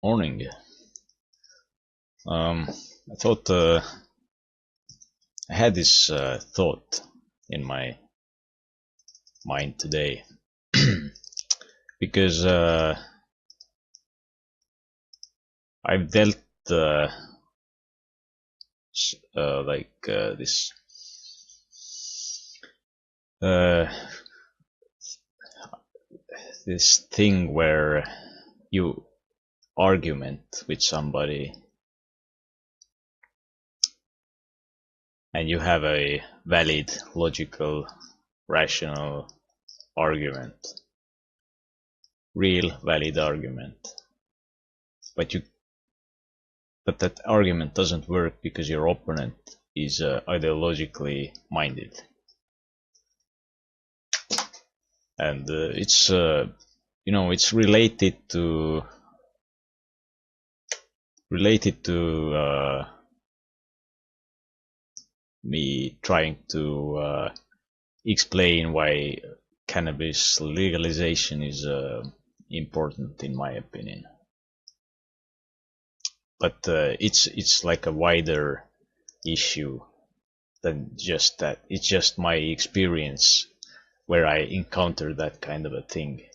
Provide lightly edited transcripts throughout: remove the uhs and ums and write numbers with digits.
Morning. I thought I had this thought in my mind today because I've dealt this this thing where you argument with somebody and you have a valid, logical, rational argument, real valid argument, but that argument doesn't work because your opponent is ideologically minded, and it's it's related to me trying to explain why cannabis legalization is important in my opinion. But it's like a wider issue than just that. It's just my experience where I encounter that kind of a thing.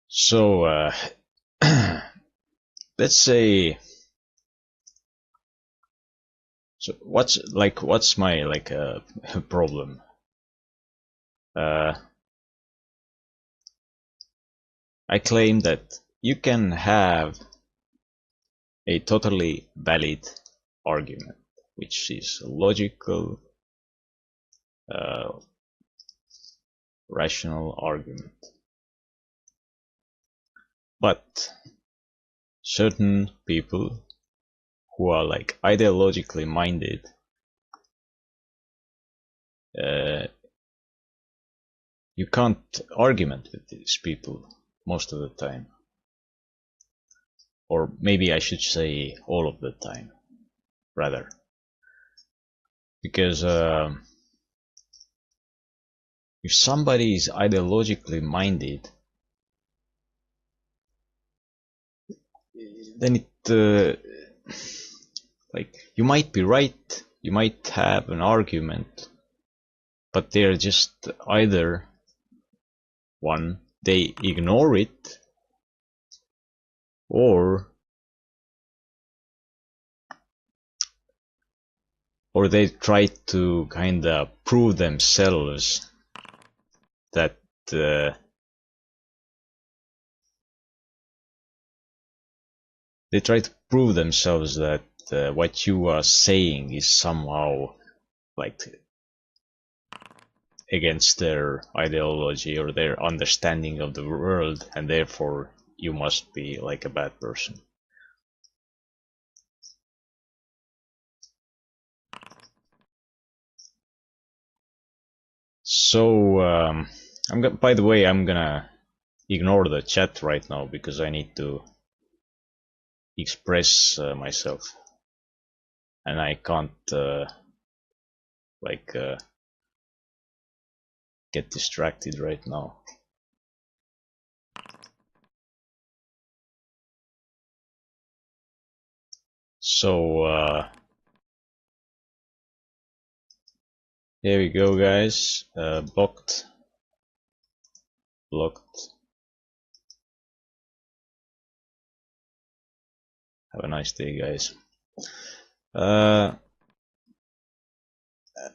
So let's say, so what's my problem? I claim that you can have a totally valid argument, which is logical, rational argument, but certain people who are like ideologically minded you can't argument with these people most of the time, or maybe I should say all of the time rather, because if somebody is ideologically minded, then it like you might be right, you might have an argument, but they're just either one, they ignore it, or they try to kinda prove themselves that they try to prove themselves that what you are saying is somehow like against their ideology or their understanding of the world, and therefore you must be like a bad person. So by the way, I'm gonna ignore the chat right now because I need to express myself, and I can't get distracted right now. So here we go, guys. Blocked. Have a nice day, guys.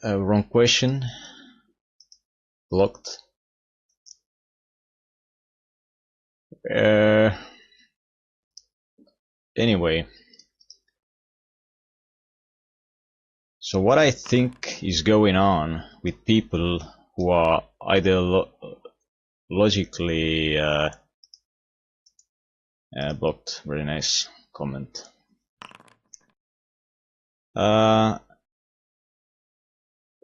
Wrong question. Blocked. Anyway, so what I think is going on with people who are ideologically blocked. Very nice comment.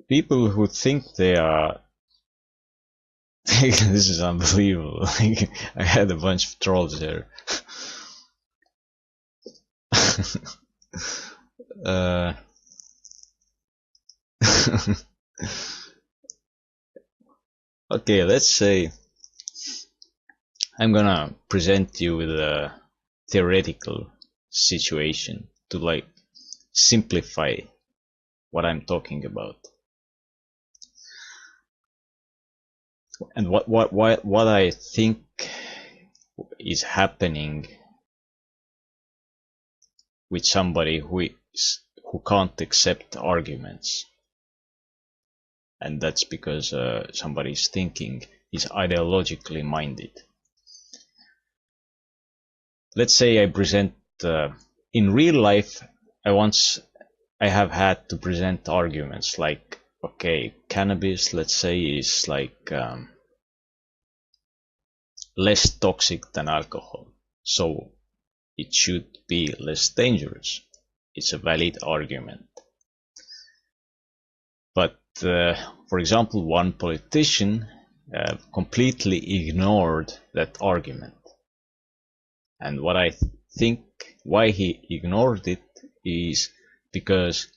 People who think they are this is unbelievable. I had a bunch of trolls here. Okay, let's say I'm gonna present you with a theoretical situation to like simplify what I'm talking about. And what I think is happening with somebody who can't accept arguments, and that's because somebody's thinking is ideologically minded. Let's say I present in real life, I have had to present arguments like, okay, cannabis, let's say, is like less toxic than alcohol, so it should be less dangerous. It's a valid argument. But for example, one politician completely ignored that argument. And what I think why he ignored it is because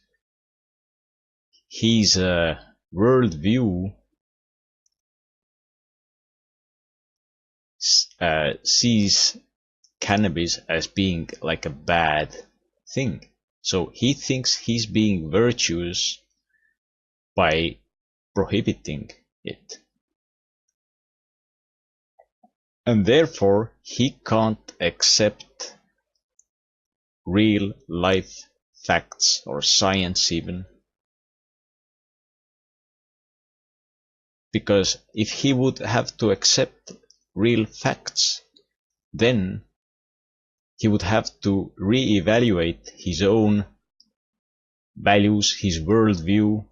his worldview sees cannabis as being like a bad thing. So he thinks he's being virtuous by prohibiting it. And therefore he can't accept real life facts or science even. Because if he would have to accept real facts, then he would have to re-evaluate his own values, his worldview,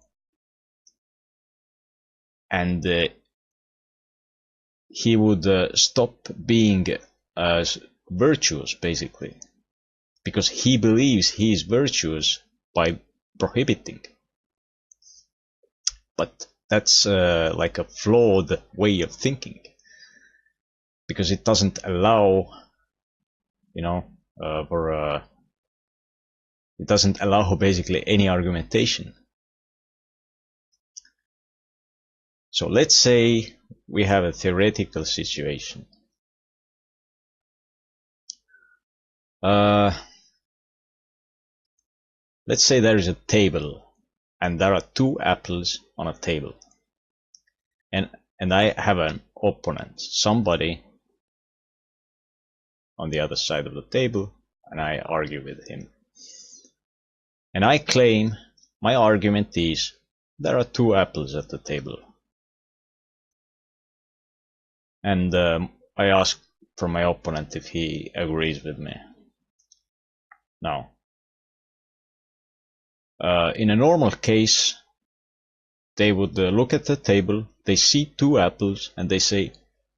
and he would stop being virtuous, basically, because he believes he is virtuous by prohibiting. But that's like a flawed way of thinking, because it doesn't allow, it doesn't allow basically any argumentation. So let's say we have a theoretical situation. Let's say there is a table and there are two apples on a table, and I have an opponent, somebody on the other side of the table, and I argue with him. And I claim my argument is there are two apples at the table. And I ask from my opponent if he agrees with me. Now, in a normal case, they would look at the table, they see two apples, and they say,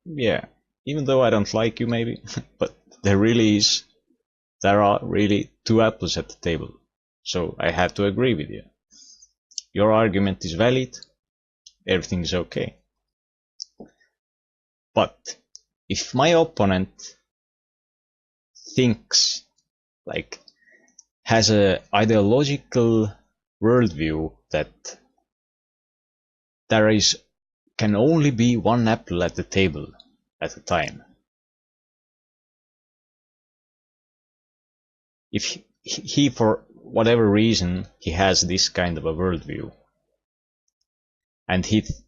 yeah, even though I don't like you maybe, but there are really two apples at the table, so I have to agree with you. Your argument is valid, everything is okay. But if my opponent thinks, like, has an ideological worldview that there can only be one apple at the table at a time, if he for whatever reason he has this kind of a worldview, and his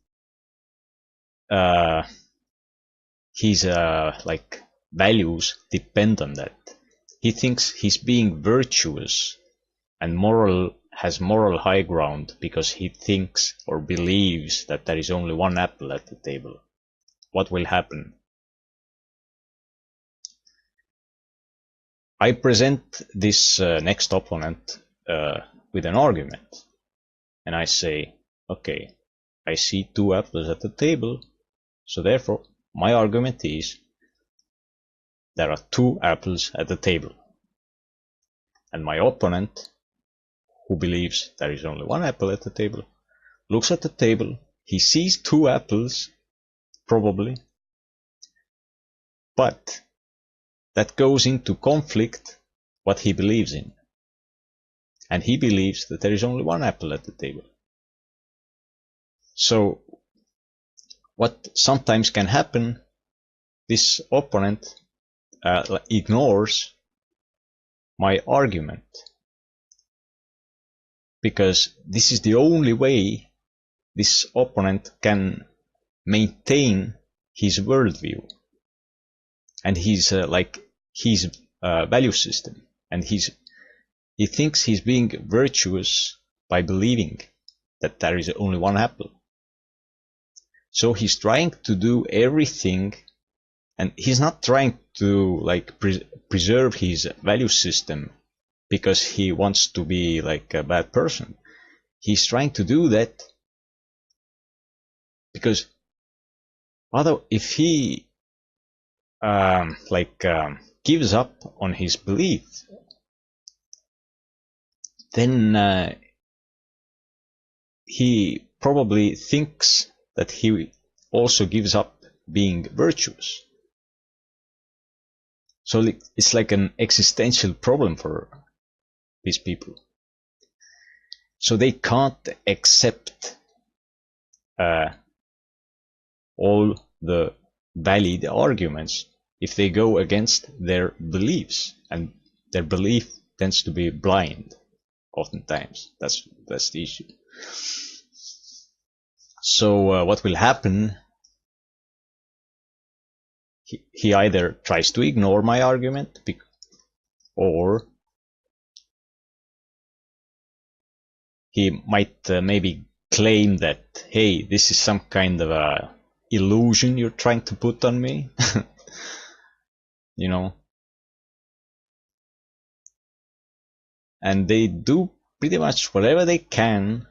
like values depend on that, he thinks he's being virtuous and has moral high ground because he thinks or believes that there is only one apple at the table. What will happen? I present this next opponent with an argument, and I say, okay, I see two apples at the table, so therefore my argument is there are two apples at the table. And my opponent, who believes there is only one apple at the table, looks at the table, he sees two apples, probably, but that goes into conflict what he believes in. And he believes that there is only one apple at the table. So what sometimes can happen this opponent ignores my argument, because this is the only way this opponent can maintain his worldview and his value system, and he thinks he's being virtuous by believing that there is only one apple. So he's trying to do everything, and he's not trying to preserve his value system because he wants to be like a bad person. He's trying to do that because if he gives up on his belief, then he probably thinks that he also gives up being virtuous. So it's like an existential problem for these people. So they can't accept all the valid arguments if they go against their beliefs, and their belief tends to be blind oftentimes. That's the issue. So what will happen, he either tries to ignore my argument, or he might maybe claim that, hey, this is some kind of a illusion you're trying to put on me. You know, and they do pretty much whatever they can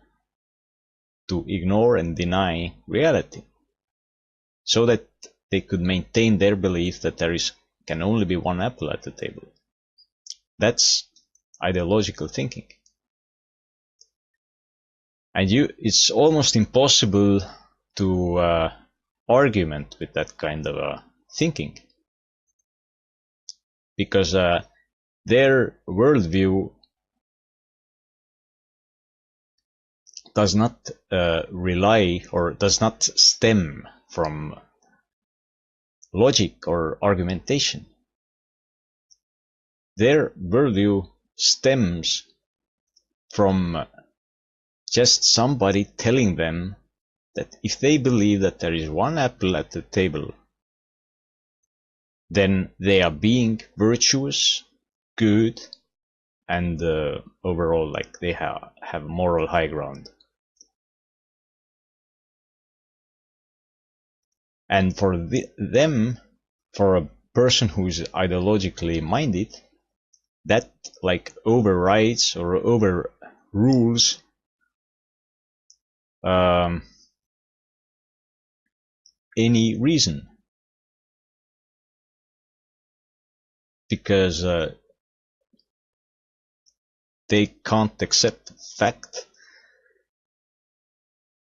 to ignore and deny reality, so that they could maintain their belief that there can only be one apple at the table. That's ideological thinking. And it's almost impossible to argument with that kind of thinking, because their worldview does not rely or does not stem from logic or argumentation. Their worldview stems from just somebody telling them that if they believe that there is one apple at the table, then they are being virtuous, good, and overall they have moral high ground. And for them, for a person who is ideologically minded, that overrides or overrules any reason, because they can't accept the fact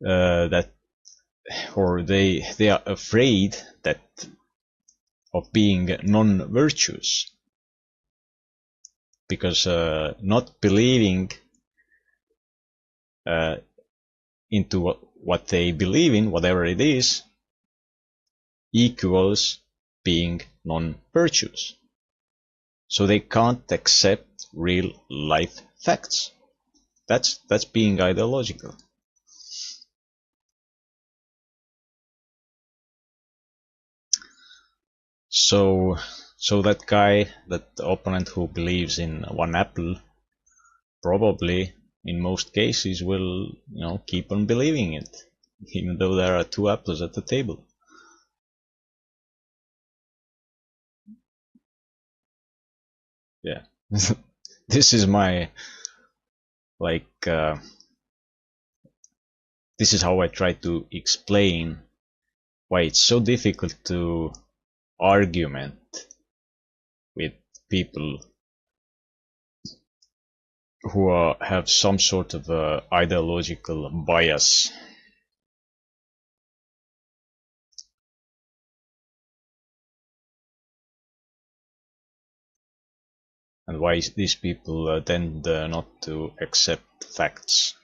that, or they are afraid of being non-virtuous, because not believing into what they believe in, whatever it is, equals being non-virtuous. So they can't accept real life facts. That's being ideological. So that guy, that opponent who believes in one apple, probably in most cases will keep on believing it, even though there are two apples at the table. Yeah. This is my this is how I try to explain why it's so difficult to argument with people who have some sort of ideological bias. And why these people tend not to accept facts.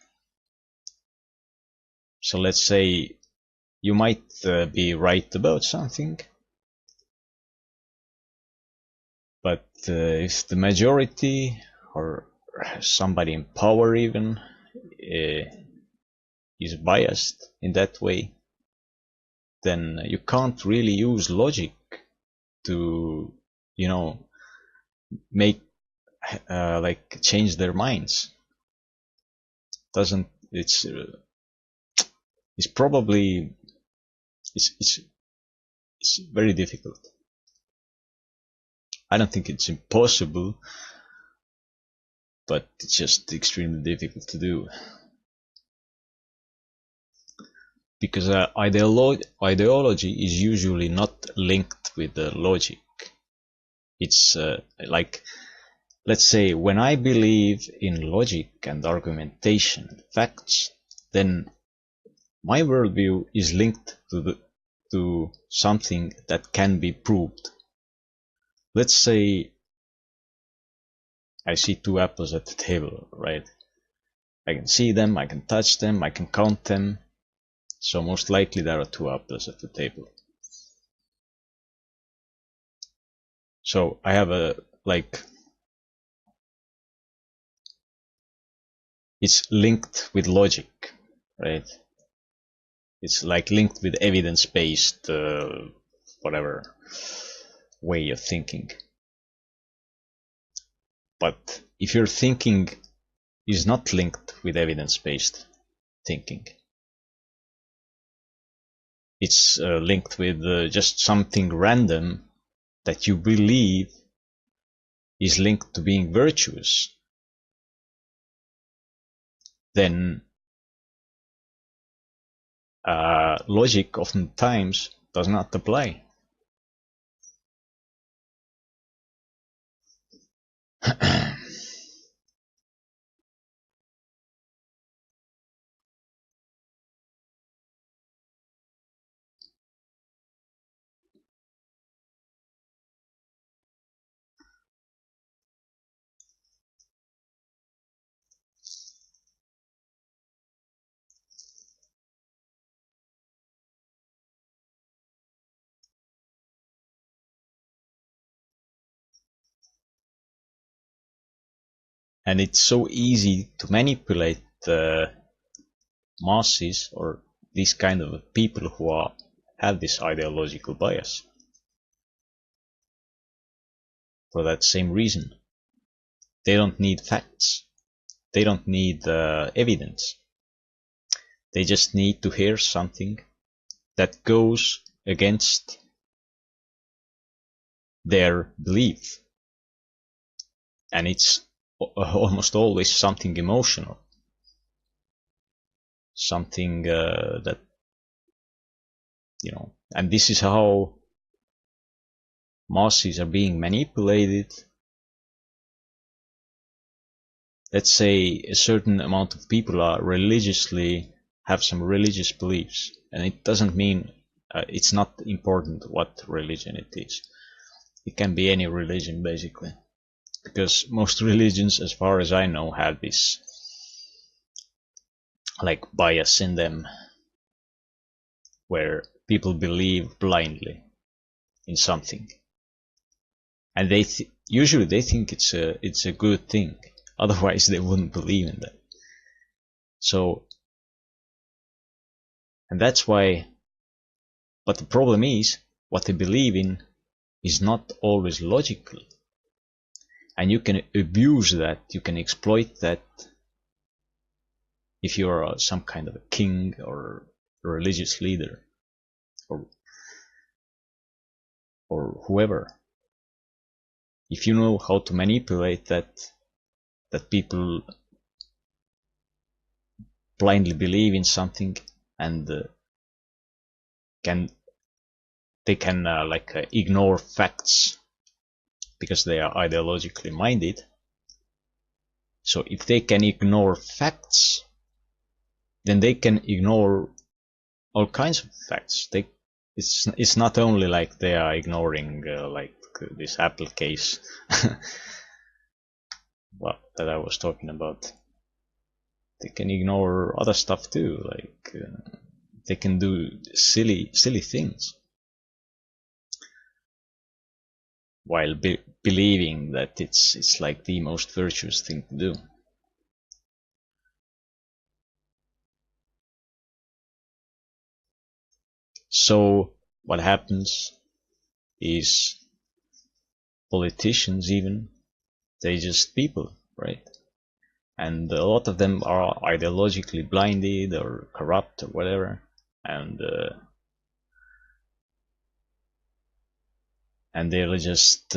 So let's say you might be right about something, if the majority or somebody in power even is biased in that way, then you can't really use logic to, you know, make like change their minds. Doesn't it's probably it's very difficult. I don't think it's impossible, but it's just extremely difficult to do. Because ideology is usually not linked with the logic. It's like, let's say, when I believe in logic and argumentation and facts, then my worldview is linked to something that can be proved. Let's say I see two apples at the table, right? I can see them, I can touch them, I can count them. So most likely there are two apples at the table. So I have a, like, it's linked with logic, right? It's like linked with evidence-based whatever way of thinking. But if your thinking is not linked with evidence-based thinking, it's linked with just something random that you believe is linked to being virtuous, then logic oftentimes does not apply. And it's so easy to manipulate masses or these kind of people who have this ideological bias. For that same reason, they don't need facts, they don't need evidence, they just need to hear something that goes against their belief, and it's almost always something emotional, something that, you know, and this is how masses are being manipulated. Let's say a certain amount of people are have some religious beliefs, and it doesn't mean it's not important what religion it is. It can be any religion basically, because most religions, as far as I know, have this like bias in them where people believe blindly in something, and they usually they think it's a good thing, otherwise they wouldn't believe in that. So, and that's why, but the problem is what they believe in is not always logical, and you can abuse that, you can exploit that if you're some kind of a king or a religious leader or whoever. If you know how to manipulate that people blindly believe in something, and they can ignore facts because they are ideologically minded. So if they can ignore facts, then they can ignore all kinds of facts. It's not only like they are ignoring like this Apple case well, that I was talking about. They can ignore other stuff too, like they can do silly things while believing that it's like the most virtuous thing to do. So what happens is politicians even, they just people, right? And a lot of them are ideologically blinded or corrupt or whatever, and they're just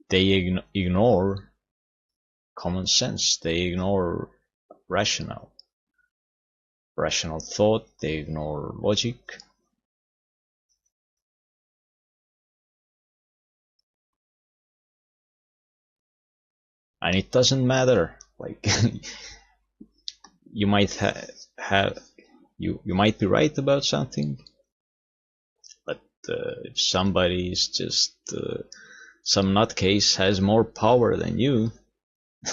they ignore common sense, they ignore rational thought, they ignore logic. And it doesn't matter, like you might have you might be right about something, but if somebody is just some nutcase has more power than you,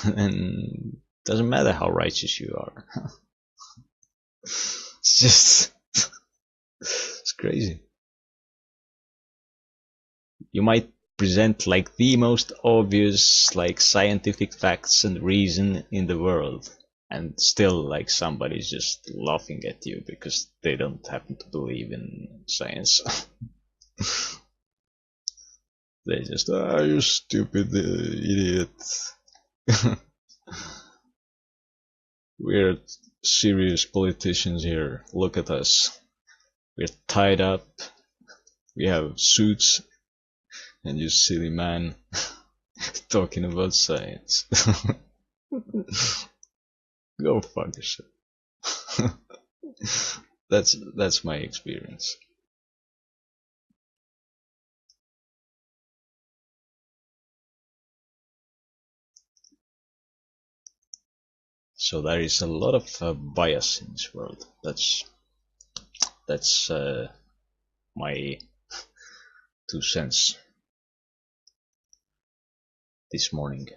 then it doesn't matter how righteous you are. It's just it's crazy. You might present like the most obvious like scientific facts and reason in the world, and still like somebody's just laughing at you because they don't happen to believe in science. They just, ah, you stupid idiot. We're serious politicians here, look at us, we're tied up, we have suits, and you silly man talking about science. Go fuck yourself. That's my experience. So there is a lot of bias in this world. That's my 2 cents this morning.